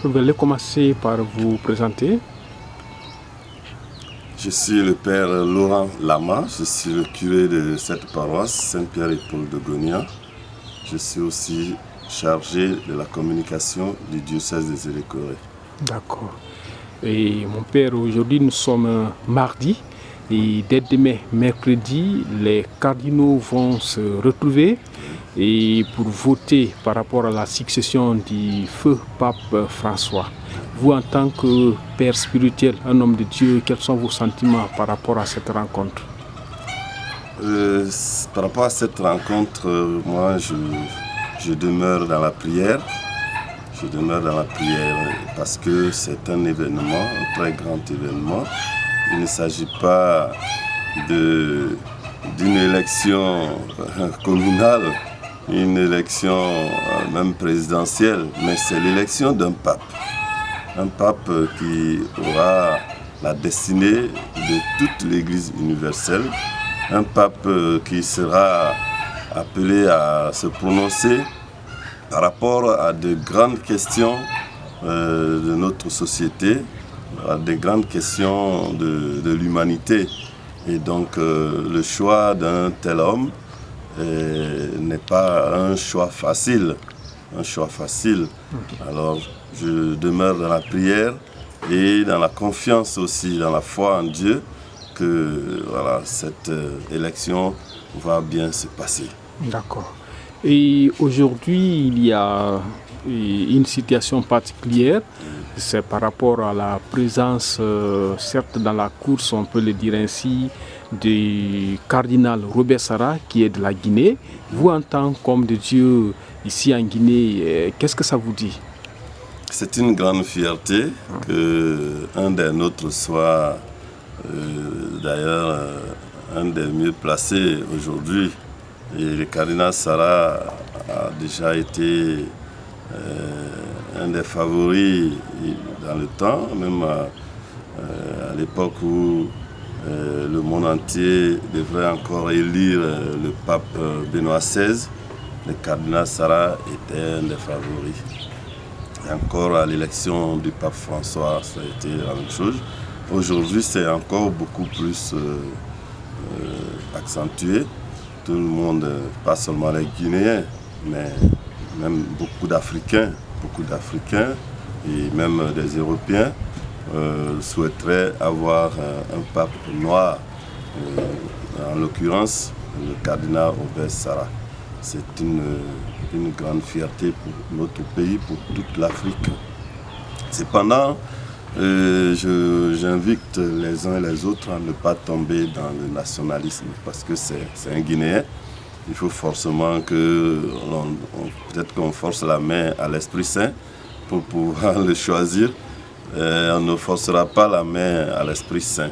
Vous allez commencer par vous présenter. Je suis le père Laurent Lama, je suis le curé de cette paroisse, Saint-Pierre et Paul de Gonia. Je suis aussi chargé de la communication du diocèse des Zélécoré. D'accord. Et mon père, aujourd'hui nous sommes mardi et dès demain, mercredi, les cardinaux vont se retrouver et pour voter par rapport à la succession du feu pape François. Vous, en tant que père spirituel, un homme de Dieu, quels sont vos sentiments par rapport à cette rencontre? Par rapport à cette rencontre, moi je demeure dans la prière. Je demeure dans la prière parce que c'est un événement, un très grand événement. Il ne s'agit pas d'une élection communale, une élection même présidentielle, mais c'est l'élection d'un pape. Un pape qui aura la destinée de toute l'Église universelle. Un pape qui sera appelé à se prononcer par rapport à de grandes questions de notre société, à de grandes questions de l'humanité. Et donc le choix d'un tel homme n'est pas un choix facile. Alors je demeure dans la prière et dans la confiance aussi, dans la foi en Dieu, que voilà, cette élection va bien se passer. D'accord. Et aujourd'hui, il y a une situation particulière, c'est par rapport à la présence, certes dans la course, on peut le dire ainsi, du cardinal Robert Sarah qui est de la Guinée. Vous, en tant qu'homme de Dieu ici en Guinée, qu'est-ce que ça vous dit? C'est une grande fierté qu'un des nôtres soit d'ailleurs un des mieux placés aujourd'hui. Et le cardinal Sarah a déjà été un des favoris dans le temps, même à l'époque où le monde entier devrait encore élire le pape Benoît XVI. Le cardinal Sarah était un des favoris. Et encore à l'élection du pape François, ça a été la même chose. Aujourd'hui, c'est encore beaucoup plus accentué. Tout le monde, pas seulement les Guinéens, mais même beaucoup d'Africains et même des Européens souhaiteraient avoir un pape noir, en l'occurrence le cardinal Robert Sarah. C'est une grande fierté pour notre pays, pour toute l'Afrique. Cependant, j'invite les uns et les autres à ne pas tomber dans le nationalisme parce que c'est un Guinéen. Il faut forcément peut-être qu'on force la main à l'Esprit Saint pour pouvoir le choisir. On ne forcera pas la main à l'Esprit Saint.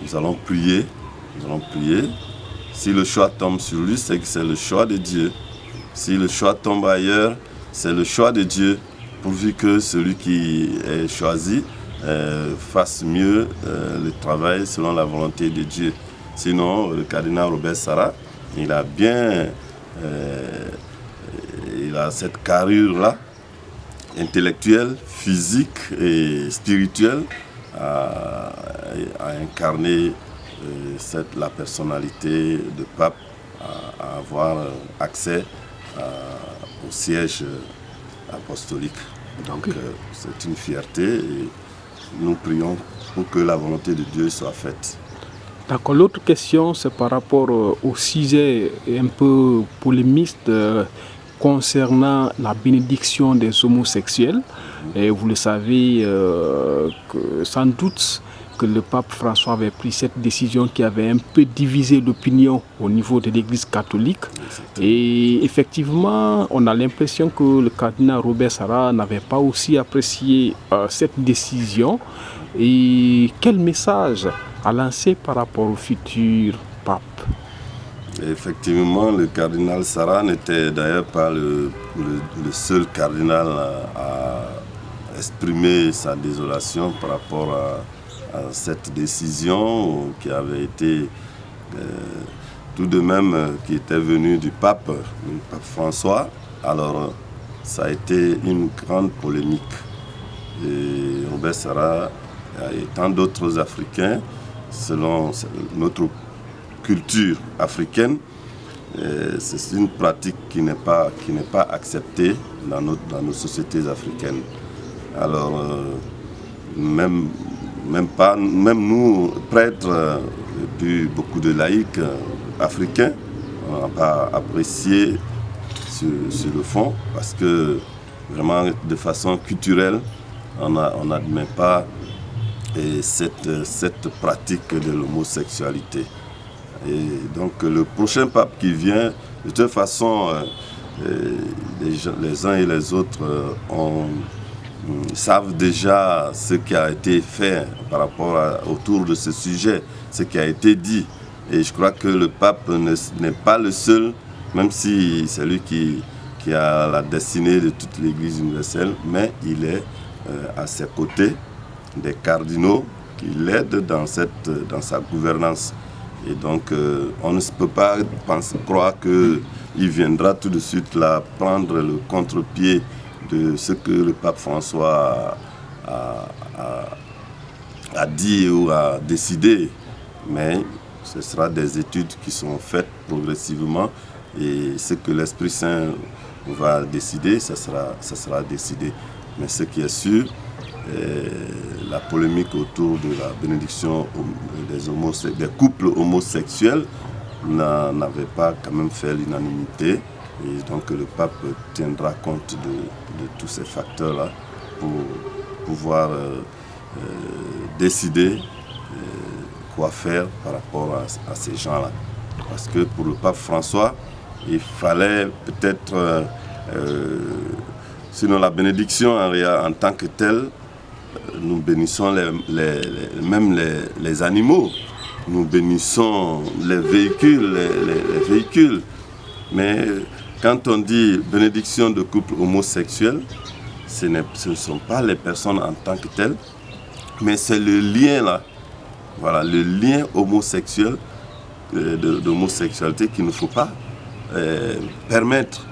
Nous allons prier. Si le choix tombe sur lui, c'est que c'est le choix de Dieu. Si le choix tombe ailleurs, c'est le choix de Dieu, pourvu que celui qui est choisi fasse mieux le travail selon la volonté de Dieu. Sinon, le cardinal Robert Sarah, il a cette carrure-là, intellectuelle, physique et spirituelle, à incarner la personnalité de pape, à avoir accès au siège apostolique. Donc c'est une fierté et nous prions pour que la volonté de Dieu soit faite. D'accord. L'autre question, c'est par rapport au sujet un peu polémiste concernant la bénédiction des homosexuels. Et vous le savez, que sans doute que le pape François avait pris cette décision qui avait un peu divisé l'opinion au niveau de l'Église catholique. Et effectivement, on a l'impression que le cardinal Robert Sarah n'avait pas aussi apprécié cette décision. Et quel message a lancé par rapport au futur pape? Effectivement, le cardinal Sarah n'était d'ailleurs pas le seul cardinal à exprimer sa désolation par rapport à cette décision qui avait été tout de même qui était venue du pape François. Alors ça a été une grande polémique. Et Robert Sarah et tant d'autres Africains, selon notre culture africaine, c'est une pratique qui n'est pas acceptée dans nos sociétés africaines. Alors, même nous, prêtres, et puis beaucoup de laïcs africains, on n'a pas apprécié sur le fond, parce que vraiment, de façon culturelle, on n'admet pas cette pratique de l'homosexualité. Et donc le prochain pape qui vient, de toute façon, les uns et les autres savent déjà ce qui a été fait par rapport autour de ce sujet, ce qui a été dit. Et je crois que le pape n'est pas le seul, même si c'est lui qui a la destinée de toute l'Église universelle, mais il est à ses côtés des cardinaux qui l'aident dans sa gouvernance. Et donc, on ne peut pas croire qu'il viendra tout de suite là prendre le contre-pied de ce que le pape François a dit ou a décidé. Mais ce sera des études qui sont faites progressivement et ce que l'Esprit Saint va décider, ça sera décidé. Mais ce qui est sûr, la polémique autour de la bénédiction des couples homosexuels n'avait pas quand même fait l'unanimité. Et donc le pape tiendra compte de tous ces facteurs-là pour pouvoir décider quoi faire par rapport à ces gens-là. Parce que pour le pape François, il fallait peut-être, sinon la bénédiction en tant que telle, nous bénissons même les animaux, nous bénissons les véhicules. Mais quand on dit bénédiction de couple homosexuel, ce ne sont pas les personnes en tant que telles, mais c'est le lien là. Voilà, le lien homosexuel, d'homosexualité qu'il ne faut pas permettre.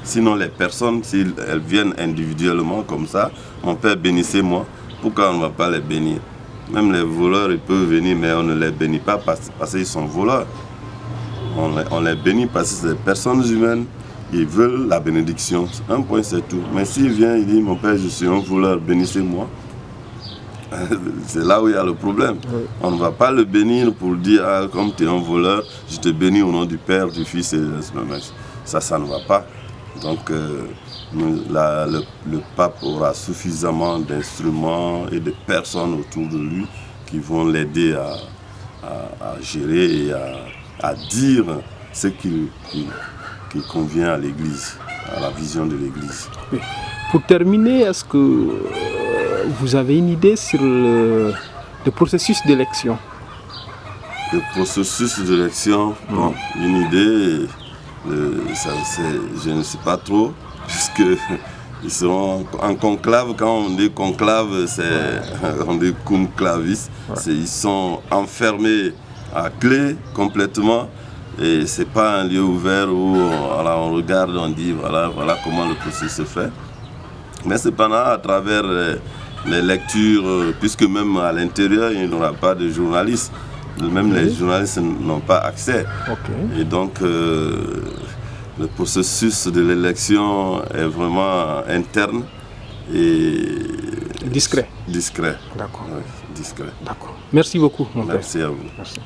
Sinon les personnes, si elles viennent individuellement comme ça, mon père bénissez-moi, pourquoi on ne va pas les bénir? Même les voleurs, ils peuvent venir, mais on ne les bénit pas parce qu'ils sont voleurs. On les bénit parce que c'est des personnes humaines, ils veulent la bénédiction. Un point, c'est tout. Mais s'il vient, il dit, mon père, je suis un voleur, bénissez-moi. C'est là où il y a le problème. Oui. On ne va pas le bénir pour dire, ah, comme tu es un voleur, je te bénis au nom du Père, du Fils et de l'Esprit. Ça ne va pas. Donc, le pape aura suffisamment d'instruments et de personnes autour de lui qui vont l'aider à gérer et à dire ce qui convient à l'Église, à la vision de l'Église. Oui. Pour terminer, est-ce que vous avez une idée sur le processus d'élection? Le processus d'élection, bon, une idée, je ne sais pas trop, puisque ils seront en conclave. Quand on dit conclave, on dit cum clavis. Ouais. Ils sont enfermés à clé complètement. Et ce n'est pas un lieu ouvert où on regarde, on dit voilà comment le processus se fait. Mais cependant, à travers les lectures, puisque même à l'intérieur, il n'y aura pas de journalistes. Même les journalistes n'ont pas accès. Okay. Et donc, le processus de l'élection est vraiment interne et discret. Discret. D'accord. Oui, discret. D'accord. Merci beaucoup, mon père. Merci à vous. Merci.